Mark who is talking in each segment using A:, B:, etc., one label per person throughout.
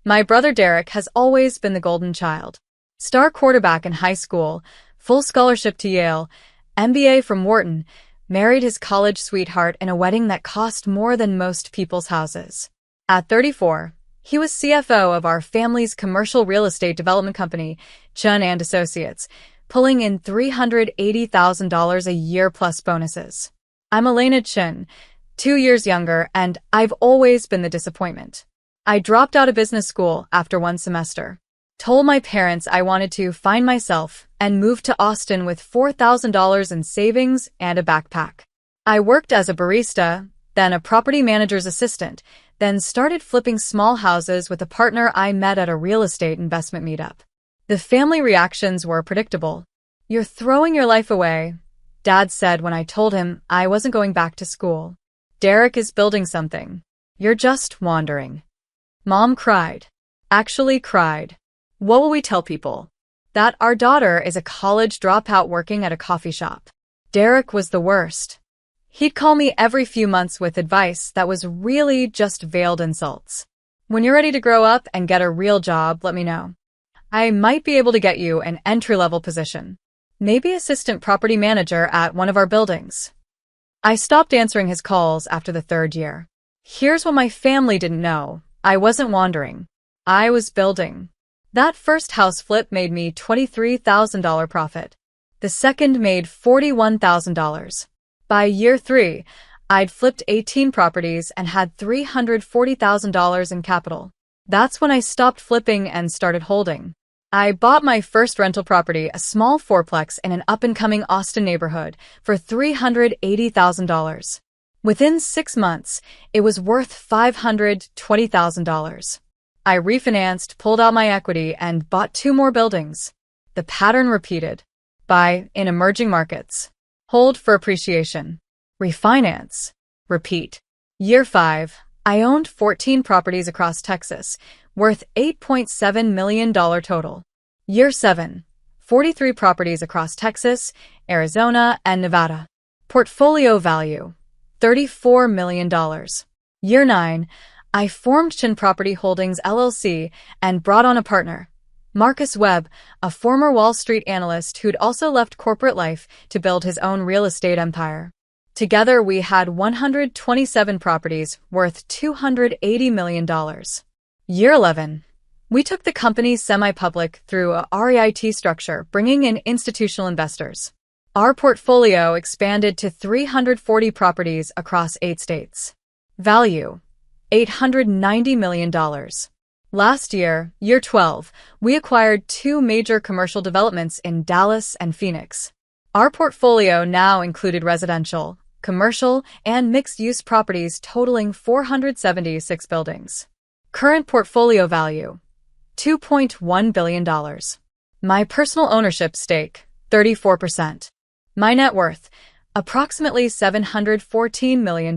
A: My brother Derek has always been the golden child. Star quarterback in high school, full scholarship to Yale, MBA from Wharton, married his college sweetheart in a wedding that cost more than most people's houses. At 34, he was CFO of our family's commercial real estate development company, Chen Associates, pulling in $380,000 a year plus bonuses. I'm Elena Chen, 2 years younger, and I've always been the disappointment. I dropped out of business school after one semester, told my parents I wanted to find myself, and moved to Austin with $4,000 in savings and a backpack. I worked as a barista, then a property manager's assistant, then started flipping small houses with a partner I met at a real estate investment meetup. The family reactions were predictable. "You're throwing your life away," Dad said when I told him I wasn't going back to school. "Derek is building something. You're just wandering." Mom cried. Actually cried. "What will we tell people? That our daughter is a college dropout working at a coffee shop?" Derek was the worst. He'd call me every few months with advice that was really just veiled insults. "When you're ready to grow up and get a real job, let me know. I might be able to get you an entry-level position. Maybe assistant property manager at one of our buildings." I stopped answering his calls after the third year. Here's what my family didn't know. I wasn't wandering. I was building. That first house flip made me $23,000 profit. The second made $41,000. By year 3, I'd flipped 18 properties and had $340,000 in capital. That's when I stopped flipping and started holding. I bought my first rental property, a small fourplex in an up-and-coming Austin neighborhood, for $380,000. Within 6 months, it was worth $520,000. I refinanced, pulled out my equity, and bought 2 more buildings. The pattern repeated. Buy in emerging markets. Hold for appreciation. Refinance. Repeat. Year 5, I owned 14 properties across Texas, worth $8.7 million total. Year 7, 43 properties across Texas, Arizona, and Nevada. Portfolio value, $34 million. Year 9, I formed Chen Property Holdings LLC and brought on a partner, Marcus Webb, a former Wall Street analyst who'd also left corporate life to build his own real estate empire. Together, we had 127 properties worth $280 million. Year 11, we took the company semi-public through a REIT structure, bringing in institutional investors. Our portfolio expanded to 340 properties across 8 states. Value, $890 million. Last year, year 12, we acquired 2 major commercial developments in Dallas and Phoenix. Our portfolio now included residential, commercial, and mixed-use properties totaling 476 buildings. Current portfolio value, $2.1 billion. My personal ownership stake, 34%. My net worth, approximately $714 million.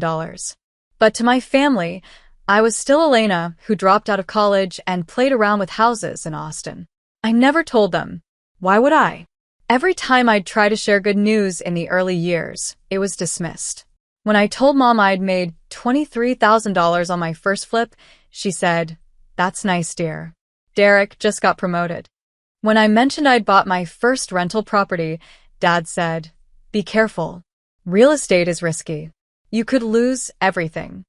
A: But to my family, I was still Elena, who dropped out of college and played around with houses in Austin. I never told them. Why would I? Every time I'd try to share good news in the early years, it was dismissed. When I told Mom I'd made $23,000 on my first flip, she said, "That's nice, dear. Derek just got promoted." When I mentioned I'd bought my first rental property, Dad said, "Be careful. Real estate is risky. You could lose everything."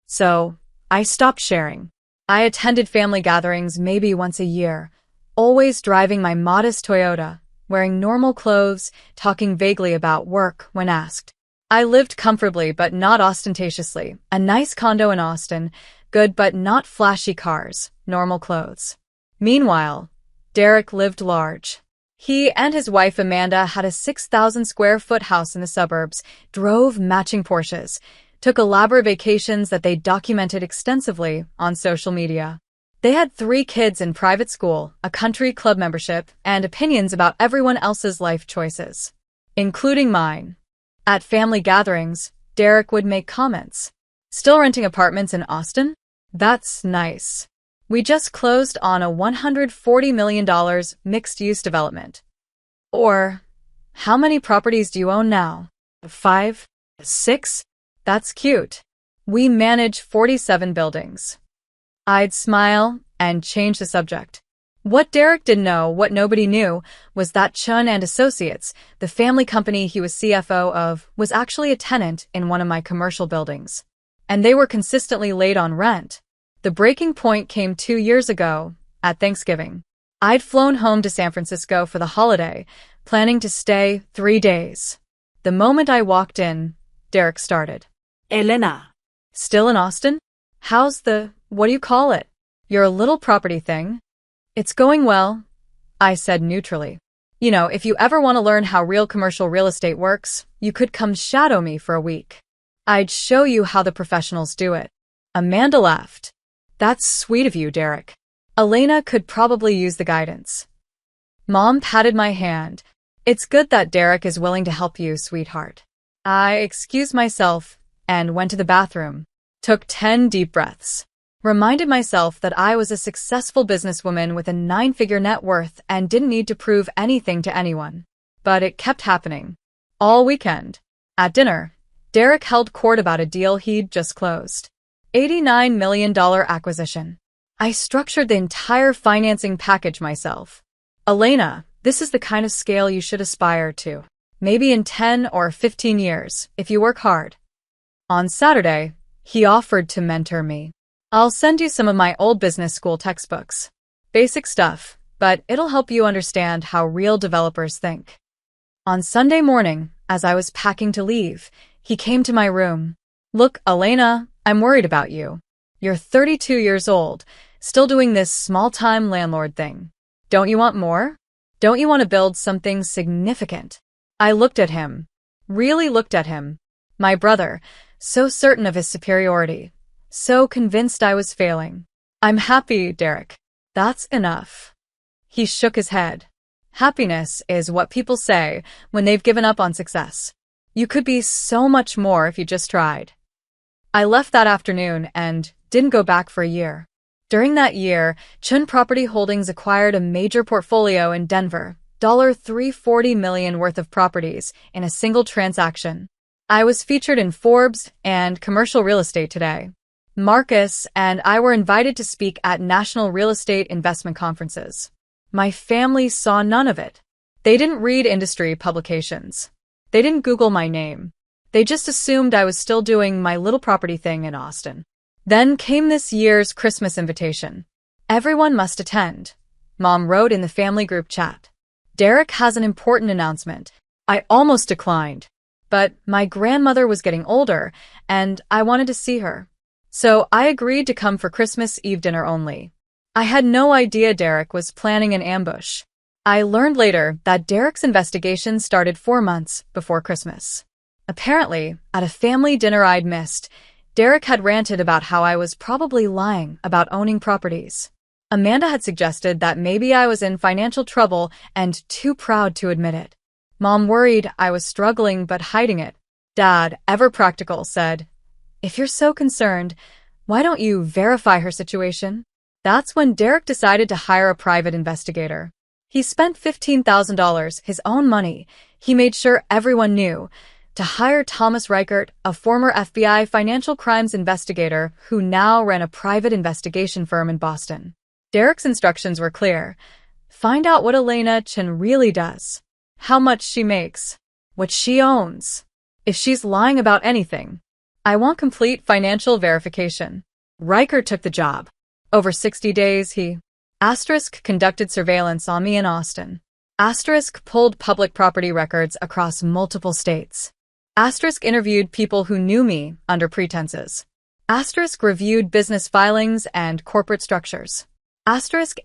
A: So, I stopped sharing. I attended family gatherings maybe once a year, always driving my modest Toyota, wearing normal clothes, talking vaguely about work when asked. I lived comfortably but not ostentatiously, a nice condo in Austin, good but not flashy cars, normal clothes. Meanwhile, Derek lived large. He and his wife Amanda had a 6,000 square foot house in the suburbs, drove matching Porsches, took elaborate vacations that they documented extensively on social media. They had 3 kids in private school, a country club membership, and opinions about everyone else's life choices, including mine. At family gatherings, Derek would make comments. "Still renting apartments in Austin? That's nice. We just closed on a $140 million mixed-use development." Or, "How many properties do you own now? 5? 6? That's cute. We manage 47 buildings." I'd smile, and change the subject. What Derek didn't know, what nobody knew, was that Chen Associates, the family company he was CFO of, was actually a tenant in one of my commercial buildings. And they were consistently late on rent. The breaking point came 2 years ago, at Thanksgiving. I'd flown home to San Francisco for the holiday, planning to stay 3 days. The moment I walked in, Derek started.
B: Elena.
A: Still in Austin? How's what do you call it? Your little property thing? It's going well, I said neutrally. You know, if you ever want to learn how real commercial real estate works, you could come shadow me for a week. I'd show you how the professionals do it. Amanda laughed. That's sweet of you, Derek. Elena could probably use the guidance. Mom patted my hand. It's good that Derek is willing to help you, sweetheart. I excused myself and went to the bathroom, took 10 deep breaths, reminded myself that I was a successful businesswoman with a 9-figure net worth and didn't need to prove anything to anyone. But it kept happening. All weekend. At dinner, Derek held court about a deal he'd just closed. $89 million acquisition. I structured the entire financing package myself. Elena, this is the kind of scale you should aspire to. Maybe in 10 or 15 years, if you work hard. On Saturday, he offered to mentor me. I'll send you some of my old business school textbooks. Basic stuff, but it'll help you understand how real developers think. On Sunday morning, as I was packing to leave, he came to my room. Look, Elena, I'm worried about you. You're 32 years old, still doing this small-time landlord thing. Don't you want more? Don't you want to build something significant? I looked at him. Really looked at him. My brother, so certain of his superiority. So convinced I was failing. I'm happy, Derek. That's enough. He shook his head. Happiness is what people say when they've given up on success. You could be so much more if you just tried. I left that afternoon and didn't go back for a year. During that year, Chen Property Holdings acquired a major portfolio in Denver, $340 million worth of properties in a single transaction. I was featured in Forbes and Commercial Real Estate Today. Marcus and I were invited to speak at national real estate investment conferences. My family saw none of it. They didn't read industry publications. They didn't Google my name. They just assumed I was still doing my little property thing in Austin. Then came this year's Christmas invitation. Everyone must attend. Mom wrote in the family group chat. Derek has an important announcement. I almost declined. But my grandmother was getting older, and I wanted to see her. So I agreed to come for Christmas Eve dinner only. I had no idea Derek was planning an ambush. I learned later that Derek's investigation started 4 months before Christmas. Apparently, at a family dinner I'd missed, Derek had ranted about how I was probably lying about owning properties. Amanda had suggested that maybe I was in financial trouble and too proud to admit it. Mom worried I was struggling but hiding it. Dad, ever practical, said, if you're so concerned, why don't you verify her situation? That's when Derek decided to hire a private investigator. He spent $15,000, his own money. He made sure everyone knew. To hire Thomas Reichert, a former FBI financial crimes investigator who now ran a private investigation firm in Boston. Derek's instructions were clear. Find out what Elena Chen really does, how much she makes, what she owns. If she's lying about anything, I want complete financial verification. Reichert took the job. Over 60 days, he conducted surveillance on me in Austin. Pulled public property records across multiple states. Interviewed people who knew me under pretenses. Reviewed business filings and corporate structures.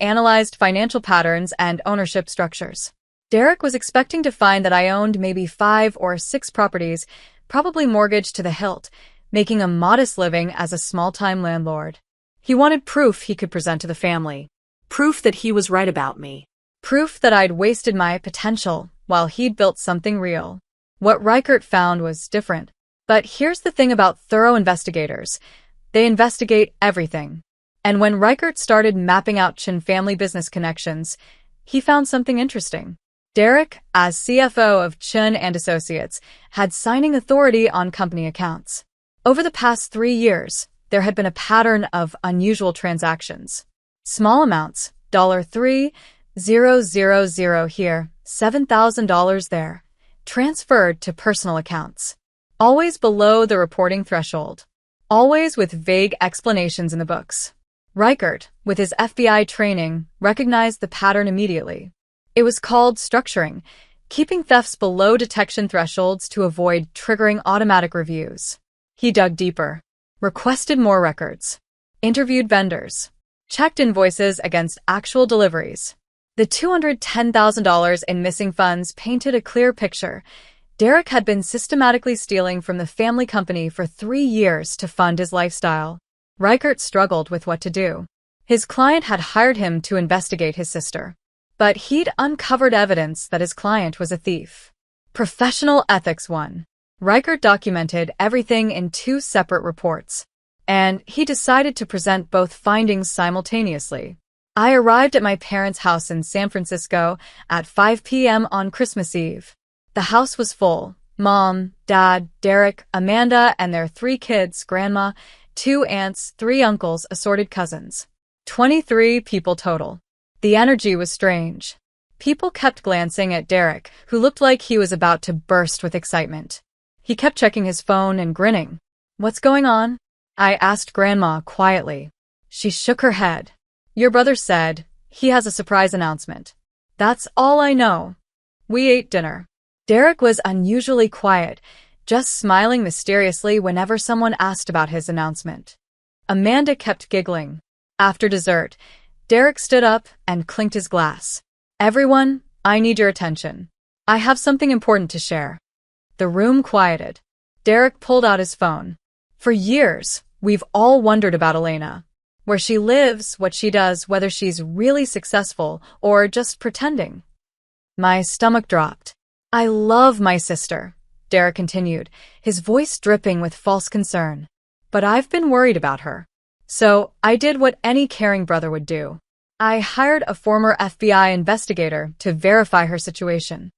A: Analyzed financial patterns and ownership structures. Derek was expecting to find that I owned maybe 5 or 6 properties, probably mortgaged to the hilt, making a modest living as a small-time landlord. He wanted proof he could present to the family.
B: Proof that he was right about me.
A: Proof that I'd wasted my potential while he'd built something real. What Reichert found was different. But here's the thing about thorough investigators. They investigate everything. And when Reichert started mapping out Chen family business connections, he found something interesting. Derek, as CFO of Chen Associates, had signing authority on company accounts. Over the past 3 years, there had been a pattern of unusual transactions. Small amounts, $3,000 here, $7,000 there, transferred to personal accounts. Always below the reporting threshold. Always with vague explanations in the books. Reichert, with his FBI training, recognized the pattern immediately. It was called structuring, keeping thefts below detection thresholds to avoid triggering automatic reviews. He dug deeper, requested more records, interviewed vendors, checked invoices against actual deliveries. The $210,000 in missing funds painted a clear picture. Derek had been systematically stealing from the family company for 3 years to fund his lifestyle. Reichert struggled with what to do. His client had hired him to investigate his sister. But he'd uncovered evidence that his client was a thief. Professional Ethics 1. Reichert documented everything in 2 separate reports, and he decided to present both findings simultaneously. I arrived at my parents' house in San Francisco at 5 p.m. on Christmas Eve. The house was full. Mom, Dad, Derek, Amanda, and their 3 kids, Grandma, 2 aunts, 3 uncles, assorted cousins. 23 people total. The energy was strange. People kept glancing at Derek, who looked like he was about to burst with excitement. He kept checking his phone and grinning. "What's going on?" I asked Grandma quietly. She shook her head. "Your brother said he has a surprise announcement. That's all I know." We ate dinner. Derek was unusually quiet, just smiling mysteriously whenever someone asked about his announcement. Amanda kept giggling. After dessert, Derek stood up and clinked his glass. "Everyone, I need your attention. I have something important to share." The room quieted. Derek pulled out his phone. "For years, we've all wondered about Elena. Where she lives, what she does, whether she's really successful or just pretending." My stomach dropped. "I love my sister," Derek continued, his voice dripping with false concern. "But I've been worried about her. So I did what any caring brother would do. I hired a former FBI investigator to verify her situation."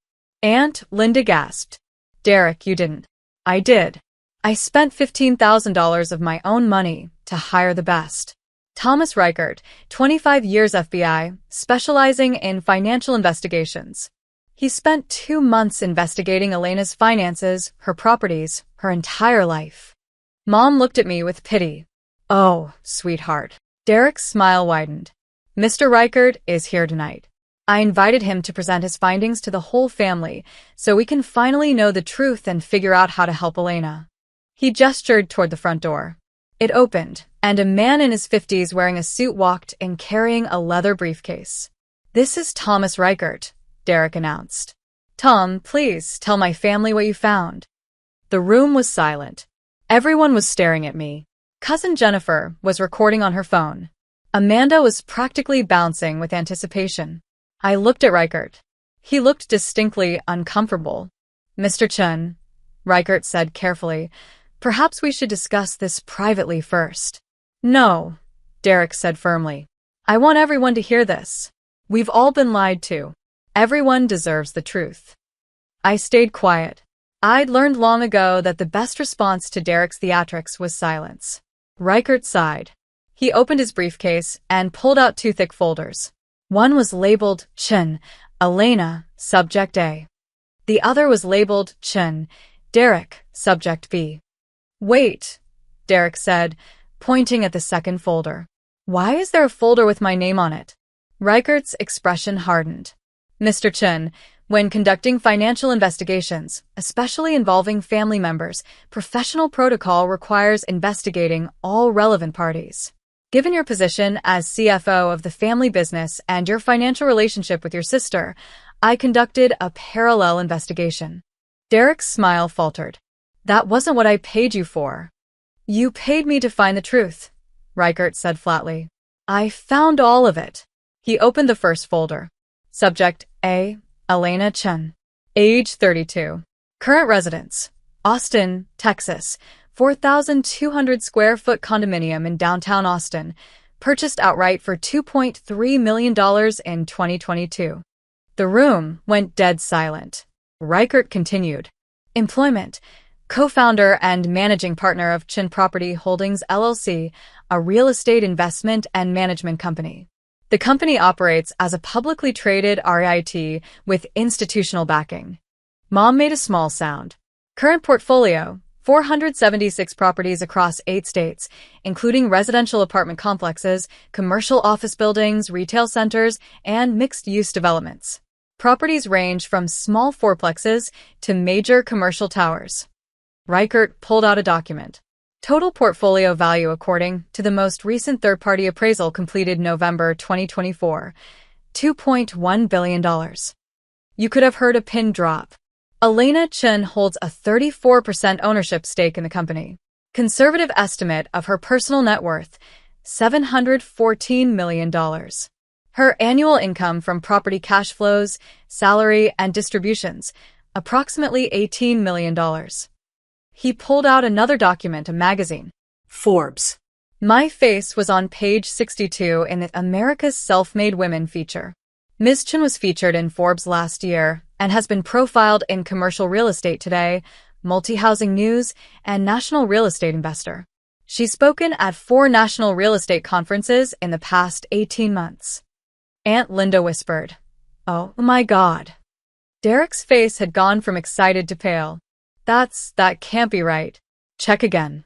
A: Aunt Linda gasped. "Derek, you didn't." "I did. I spent $15,000 of my own money to hire the best. Thomas Reichert, 25 years FBI, specializing in financial investigations. He spent 2 months investigating Elena's finances, her properties, her entire life." Mom looked at me with pity. "Oh, sweetheart." Derek's smile widened. "Mr. Reichert is here tonight. I invited him to present his findings to the whole family so we can finally know the truth and figure out how to help Elena." He gestured toward the front door. It opened, and a man in his 50s wearing a suit walked in carrying a leather briefcase. "This is Thomas Reichert," Derek announced. "Tom, please tell my family what you found." The room was silent. Everyone was staring at me. Cousin Jennifer was recording on her phone. Amanda was practically bouncing with anticipation. I looked at Reichert. He looked distinctly uncomfortable. "Mr. Chen," Reichert said carefully, "perhaps we should discuss this privately first." "No," Derek said firmly. "I want everyone to hear this. We've all been lied to. Everyone deserves the truth." I stayed quiet. I'd learned long ago that the best response to Derek's theatrics was silence. Reichert sighed. He opened his briefcase and pulled out 2 thick folders. One was labeled Chen, Elena, Subject A. The other was labeled Chen, Derek, Subject B. "Wait," Derek said, pointing at the second folder. "Why is there a folder with my name on it?" Reichert's expression hardened. "Mr. Chen, when conducting financial investigations, especially involving family members, professional protocol requires investigating all relevant parties. Given your position as CFO of the family business and your financial relationship with your sister, I conducted a parallel investigation." Derek's smile faltered. "That wasn't what I paid you for." "You paid me to find the truth," Reichert said flatly. "I found all of it." He opened the first folder. Subject A, Elena Chen. Age 32. Current residence, Austin, Texas. 4,200 square foot condominium in downtown Austin. Purchased outright for $2.3 million in 2022. The room went dead silent. Reichert continued. Employment. Co-founder and managing partner of Chen Property Holdings LLC, a real estate investment and management company. The company operates as a publicly traded REIT with institutional backing. Mom made a small sound. Current portfolio, 476 properties across 8 states, including residential apartment complexes, commercial office buildings, retail centers, and mixed-use developments. Properties range from small fourplexes to major commercial towers. Reichert pulled out a document. Total portfolio value according to the most recent third-party appraisal completed November 2024, $2.1 billion. You could have heard a pin drop. Elena Chen holds a 34% ownership stake in the company. Conservative estimate of her personal net worth, $714 million. Her annual income from property cash flows, salary, and distributions, approximately $18 million. He pulled out another document, a magazine.
B: Forbes.
A: My face was on page 62 in the America's Self-Made Women feature. Ms. Chen was featured in Forbes last year and has been profiled in Commercial Real Estate Today, Multi-Housing News, and National Real Estate Investor. She's spoken at 4 national real estate conferences in the past 18 months. Aunt Linda whispered, "Oh my God." Derek's face had gone from excited to pale. That can't be right. Check again.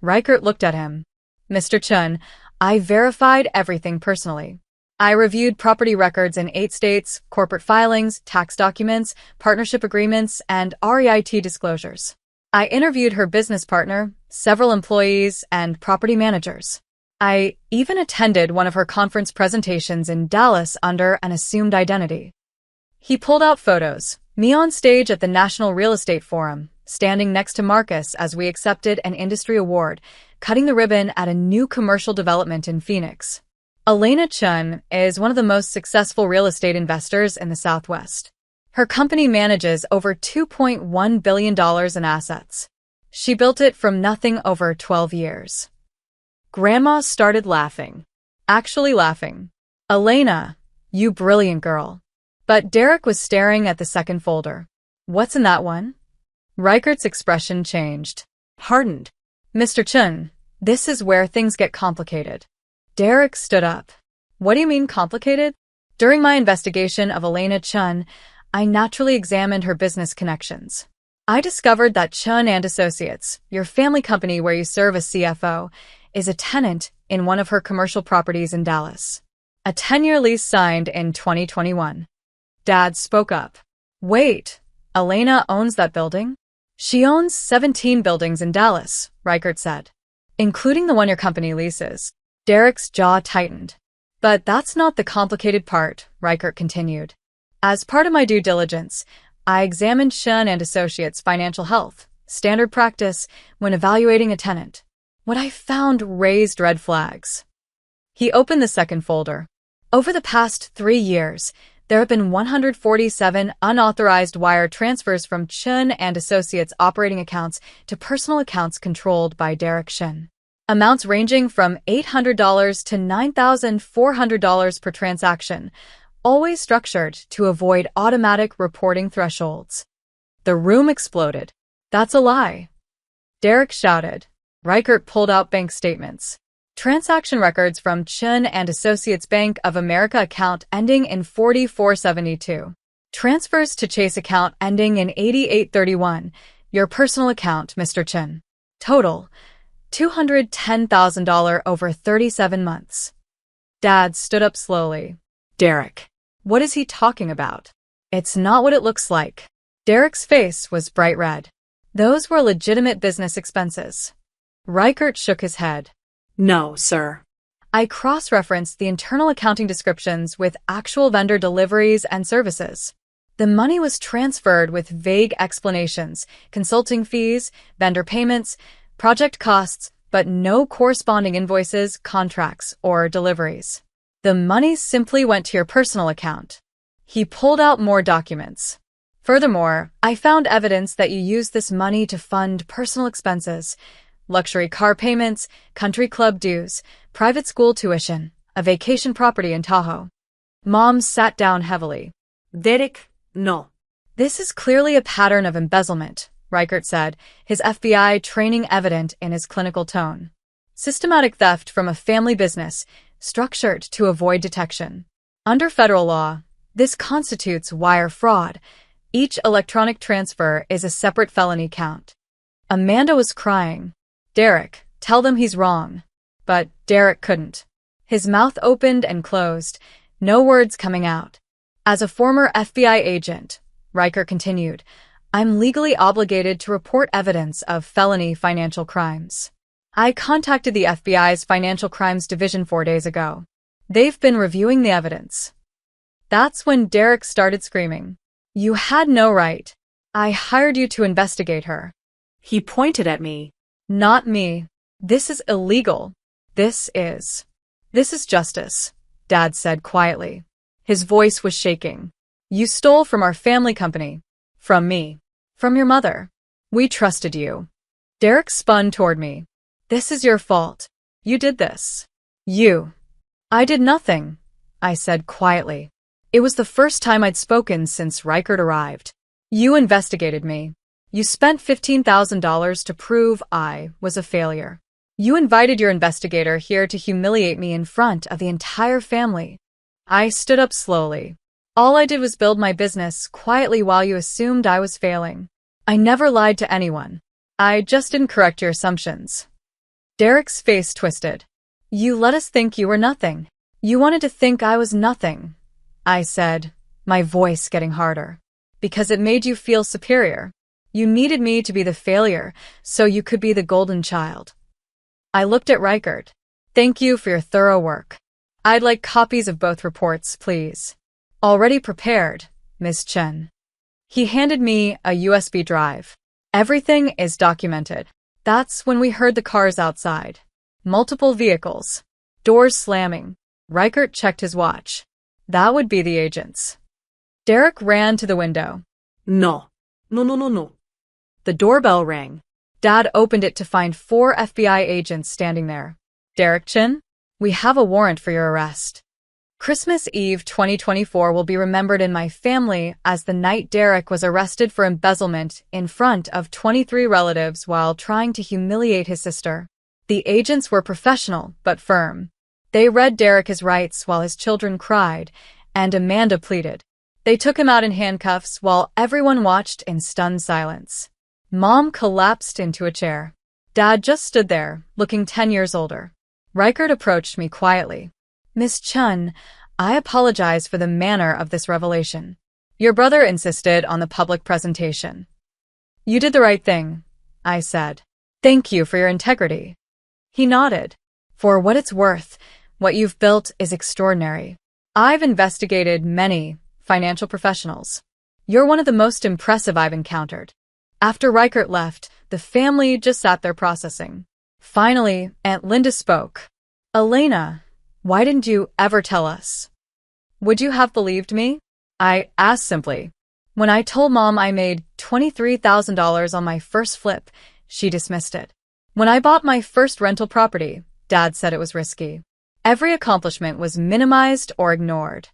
A: Reichert looked at him. Mr. Chen, I verified everything personally. I reviewed property records in 8 states, corporate filings, tax documents, partnership agreements, and REIT disclosures. I interviewed her business partner, several employees, and property managers. I even attended one of her conference presentations in Dallas under an assumed identity. He pulled out photos, me on stage at the National Real Estate Forum, standing next to Marcus as we accepted an industry award, cutting the ribbon at a new commercial development in Phoenix. Elena Chen is one of the most successful real estate investors in the Southwest. Her company manages over $2.1 billion in assets. She built it from nothing over 12 years. Grandma started laughing. Actually laughing. Elena, you brilliant girl. But Derek was staring at the second folder. What's in that one? Reichert's expression changed. Hardened. Mr. Chen, this is where things get complicated. Derek stood up. What do you mean complicated? During my investigation of Elena Chen, I naturally examined her business connections. I discovered that Chen Associates, your family company where you serve as CFO, is a tenant in one of her commercial properties in Dallas. A 10-year lease signed in 2021. Dad spoke up. Wait, Elena owns that building? She owns 17 buildings in Dallas, Reichert said, including the one your company leases. Derek's jaw tightened. But that's not the complicated part, Reichert continued. As part of my due diligence, I examined Chen Associates' financial health, standard practice, when evaluating a tenant. What I found raised red flags. He opened the second folder. Over the past 3 years, there have been 147 unauthorized wire transfers from Chen Associates operating accounts to personal accounts controlled by Derek Chen. Amounts ranging from $800 to $9,400 per transaction, always structured to avoid automatic reporting thresholds. The room exploded. That's a lie. Derek shouted. Reichert pulled out bank statements. Transaction records from Chen Associates Bank of America account ending in 4472. Transfers to Chase account ending in 8831. Your personal account, Mr. Chen. Total, $210,000 over 37 months. Dad stood up slowly. Derek, what is he talking about? It's not what it looks like. Derek's face was bright red. Those were legitimate business expenses. Reichert shook his head.
B: No, sir.
A: I cross-referenced the internal accounting descriptions with actual vendor deliveries and services. The money was transferred with vague explanations, consulting fees, vendor payments, project costs, but no corresponding invoices, contracts, or deliveries. The money simply went to your personal account. He pulled out more documents. Furthermore, I found evidence that you used this money to fund personal expenses, luxury car payments, country club dues, private school tuition, a vacation property in Tahoe. Mom sat down heavily.
B: Derek, no.
A: This is clearly a pattern of embezzlement, Reichert said, his FBI training evident in his clinical tone. Systematic theft from a family business, structured to avoid detection. Under federal law, this constitutes wire fraud. Each electronic transfer is a separate felony count. Amanda was crying. Derek, tell them he's wrong. But Derek couldn't. His mouth opened and closed, no words coming out. As a former FBI agent, Riker continued, I'm legally obligated to report evidence of felony financial crimes. I contacted the FBI's Financial Crimes Division 4 days ago. They've been reviewing the evidence. That's when Derek started screaming. You had no right. I hired you to investigate her.
B: He pointed at me.
A: Not me. This is illegal. This is justice, Dad said quietly. His voice was shaking. You stole from our family company. From me. From your mother. We trusted you. Derek spun toward me. This is your fault. You did this. You. I did nothing, I said quietly. It was the first time I'd spoken since Riker arrived. You investigated me. You spent $15,000 to prove I was a failure. You invited your investigator here to humiliate me in front of the entire family. I stood up slowly. All I did was build my business quietly while you assumed I was failing. I never lied to anyone. I just didn't correct your assumptions. Derek's face twisted. You let us think you were nothing. You wanted to think I was nothing, I said, my voice getting harder. Because it made you feel superior. You needed me to be the failure, so you could be the golden child. I looked at Riker. Thank you for your thorough work. I'd like copies of both reports, please. Already prepared, Miss Chen. He handed me a USB drive. Everything is documented. That's when we heard the cars outside. Multiple vehicles. Doors slamming. Riker checked his watch. That would be the agents. Derek ran to the window.
B: No. No. The doorbell rang. Dad opened it to find 4 FBI agents standing there. Derek Chen, we have a warrant for your arrest. Christmas Eve 2024 will be remembered in my family as the night Derek was arrested for embezzlement in front of 23 relatives while trying to humiliate his sister. The agents were professional but firm. They read Derek his rights while his children cried, and Amanda pleaded. They took him out in handcuffs while everyone watched in stunned silence. Mom collapsed into a chair. Dad just stood there, looking 10 years older. Riker approached me quietly. Miss Chen, I apologize for the manner of this revelation. Your brother insisted on the public presentation. You did the right thing, I said. Thank you for your integrity. He nodded. For what it's worth, what you've built is extraordinary. I've investigated many financial professionals. You're one of the most impressive I've encountered. After Riker left, the family just sat there processing. Finally, Aunt Linda spoke. Elena, why didn't you ever tell us? Would you have believed me? I asked simply. When I told Mom I made $23,000 on my first flip, she dismissed it. When I bought my first rental property, Dad said it was risky. Every accomplishment was minimized or ignored.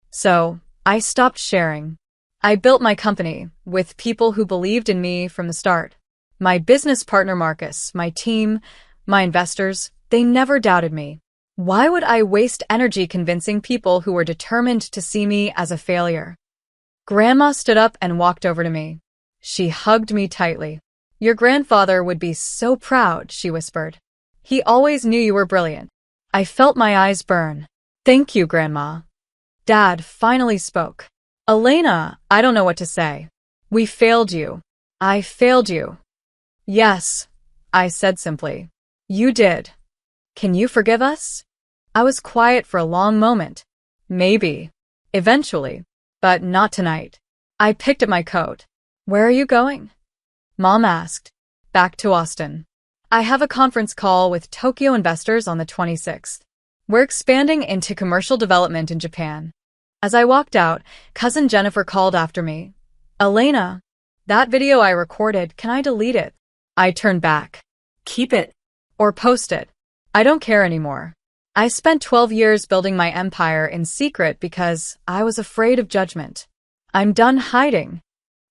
B: So, I stopped sharing. I built my company with people who believed in me from the start. My business partner Marcus, my team, my investors, they never doubted me. Why would I waste energy convincing people who were determined to see me as a failure? Grandma stood up and walked over to me. She hugged me tightly. Your grandfather would be so proud, she whispered. He always knew you were brilliant. I felt my eyes burn. Thank you, Grandma. Dad finally spoke. Elena, I don't know what to say. We failed you. I failed you. Yes, I said simply. You did. Can you forgive us? I was quiet for a long moment. Maybe. Eventually. But not tonight. I picked up my coat. Where are you going? Mom asked. Back to Austin. I have a conference call with Tokyo investors on the 26th. We're expanding into commercial development in Japan. As I walked out, Cousin Jennifer called after me. Elena, that video I recorded, can I delete it? I turned back. Keep it. Or post it. I don't care anymore. I spent 12 years building my empire in secret because I was afraid of judgment. I'm done hiding.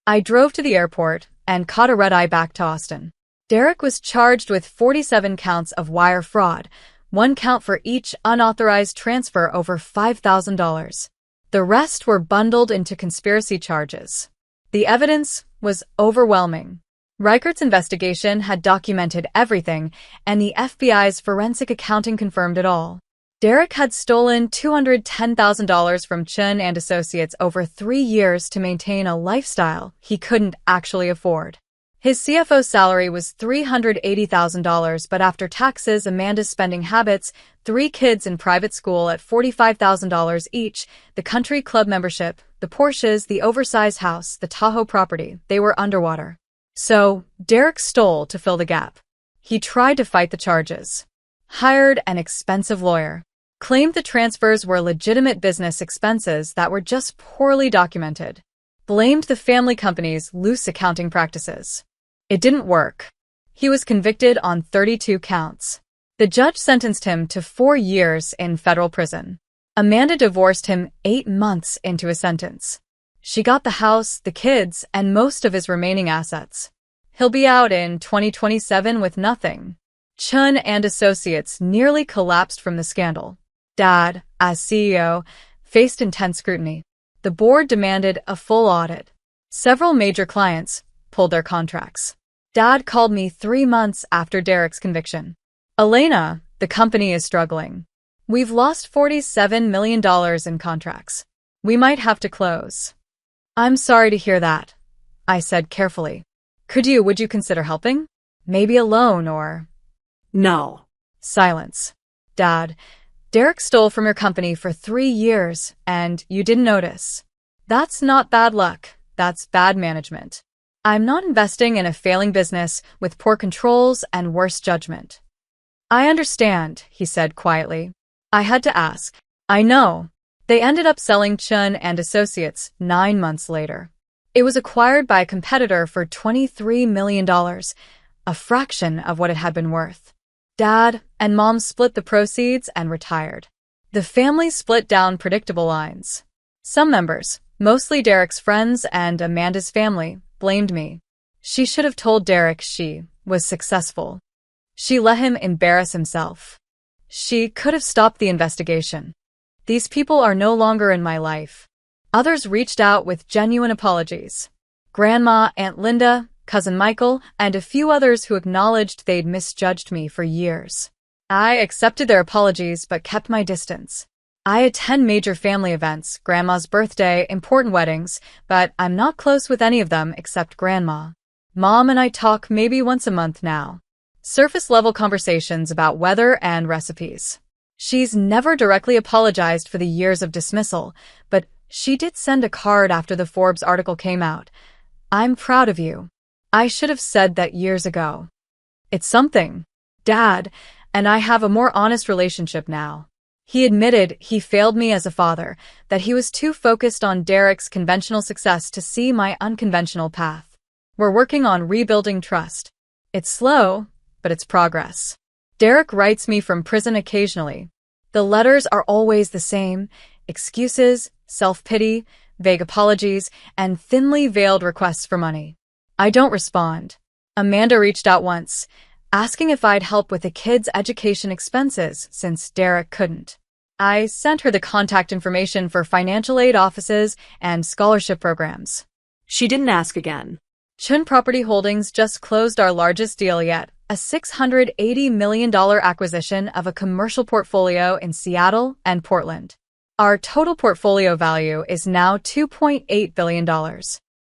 B: I drove to the airport and caught a red-eye back to Austin. Derek was charged with 47 counts of wire fraud,
A: one count for each unauthorized transfer over $5,000. The rest were bundled into conspiracy charges. The evidence was overwhelming. Reichert's investigation had documented everything, and the FBI's forensic accounting confirmed it all. Derek had stolen $210,000 from Chen Associates over 3 years to maintain a lifestyle he couldn't actually afford. His CFO salary was $380,000, but after taxes, Amanda's spending habits, 3 kids in private school at $45,000 each, the country club membership, the Porsches, the oversized house, the Tahoe property, they were underwater. So, Derek stole to fill the gap. He tried to fight the charges. Hired an expensive lawyer. Claimed the transfers were legitimate business expenses that were just poorly documented. Blamed the family company's loose accounting practices. It didn't work. He was convicted on 32 counts. The judge sentenced him to 4 years in federal prison. Amanda divorced him 8 months into his sentence. She got the house, the kids, and most of his remaining assets. He'll be out in 2027 with nothing. Chen Associates nearly collapsed from the scandal. Dad, as CEO, faced intense scrutiny. The board demanded a full audit. Several major clients pulled their contracts. Dad called me 3 months after Derek's conviction. Elena, the company is struggling. We've lost $47 million in contracts. We might have to close. I'm sorry to hear that, I said carefully. Would you consider helping? Maybe a loan or...
B: No.
A: Silence. Dad, Derek stole from your company for 3 years, and you didn't notice. That's not bad luck. That's bad management. I'm not investing in a failing business with poor controls and worse judgment. I understand, he said quietly. I had to ask. I know. They ended up selling Chen Associates 9 months later. It was acquired by a competitor for $23 million, a fraction of what it had been worth. Dad and Mom split the proceeds and retired. The family split down predictable lines. Some members, mostly Derek's friends and Amanda's family, blamed me. She should have told Derek she was successful. She let him embarrass himself. She could have stopped the investigation. These people are no longer in my life. Others reached out with genuine apologies. Grandma, Aunt Linda, Cousin Michael, and a few others who acknowledged they'd misjudged me for years. I accepted their apologies but kept my distance. I attend major family events, Grandma's birthday, important weddings, but I'm not close with any of them except Grandma. Mom and I talk maybe once a month now. Surface-level conversations about weather and recipes. She's never directly apologized for the years of dismissal, but she did send a card after the Forbes article came out. I'm proud of you. I should have said that years ago. It's something. Dad and I have a more honest relationship now. He admitted he failed me as a father, that he was too focused on Derek's conventional success to see my unconventional path. We're working on rebuilding trust. It's slow, but it's progress. Derek writes me from prison occasionally. The letters are always the same: excuses, self-pity, vague apologies, and thinly veiled requests for money. I don't respond. Amanda reached out once, asking if I'd help with the kids' education expenses since Derek couldn't. I sent her the contact information for financial aid offices and scholarship programs.
B: She didn't ask again.
A: Chen Property Holdings just closed our largest deal yet, a $680 million acquisition of a commercial portfolio in Seattle and Portland. Our total portfolio value is now $2.8 billion.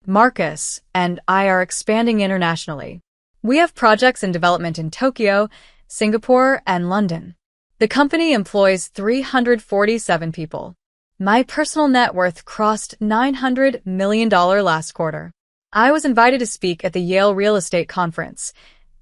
A: Marcus and I are expanding internationally. We have projects in development in Tokyo, Singapore, and London. The company employs 347 people. My personal net worth crossed $900 million last quarter. I was invited to speak at the Yale Real Estate Conference,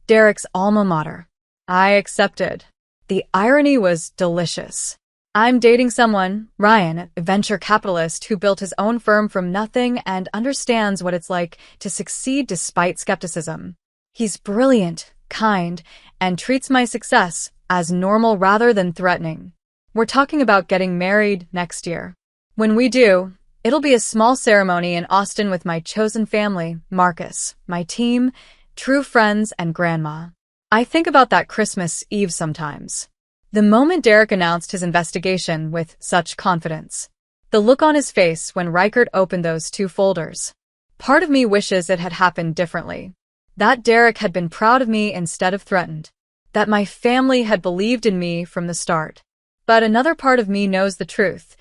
A: Derek's alma mater. I accepted. The irony was delicious. I'm dating someone, Ryan, a venture capitalist who built his own firm from nothing and understands what it's like to succeed despite skepticism. He's brilliant, kind, and treats my success as normal rather than threatening. We're talking about getting married next year. When we do, it'll be a small ceremony in Austin with my chosen family, Marcus, my team, true friends, and Grandma. I think about that Christmas Eve sometimes. The moment Derek announced his investigation with such confidence. The look on his face when Reichert opened those 2 folders. Part of me wishes it had happened differently. That Derek had been proud of me instead of threatened. That my family had believed in me from the start. But another part of me knows the truth.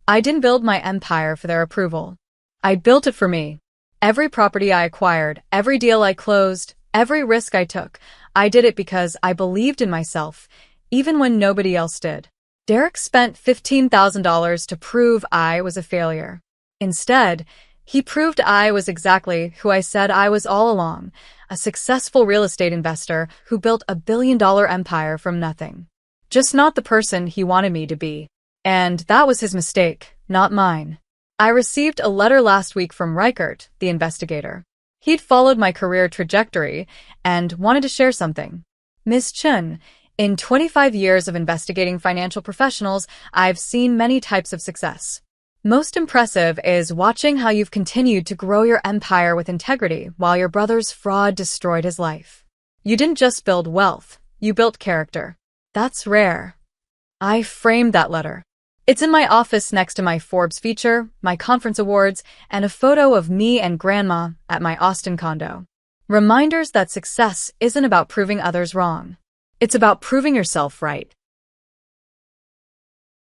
A: I didn't build my empire for their approval. I built it for me. Every property I acquired, every deal I closed, every risk I took, I did it because I believed in myself, even when nobody else did. Derek spent $15,000 to prove I was a failure. Instead, he proved I was exactly who I said I was all along, a successful real estate investor who built a billion-dollar empire from nothing. Just not the person he wanted me to be. And that was his mistake, not mine. I received a letter last week from Reichert, the investigator. He'd followed my career trajectory and wanted to share something. Ms. Chen, in 25 years of investigating financial professionals, I've seen many types of success. Most impressive is watching how you've continued to grow your empire with integrity while your brother's fraud destroyed his life. You didn't just build wealth, you built character. That's rare. I framed that letter. It's in my office next to my Forbes feature, my conference awards, and a photo of me and Grandma at my Austin condo. Reminders that success isn't about proving others wrong. It's about proving yourself right.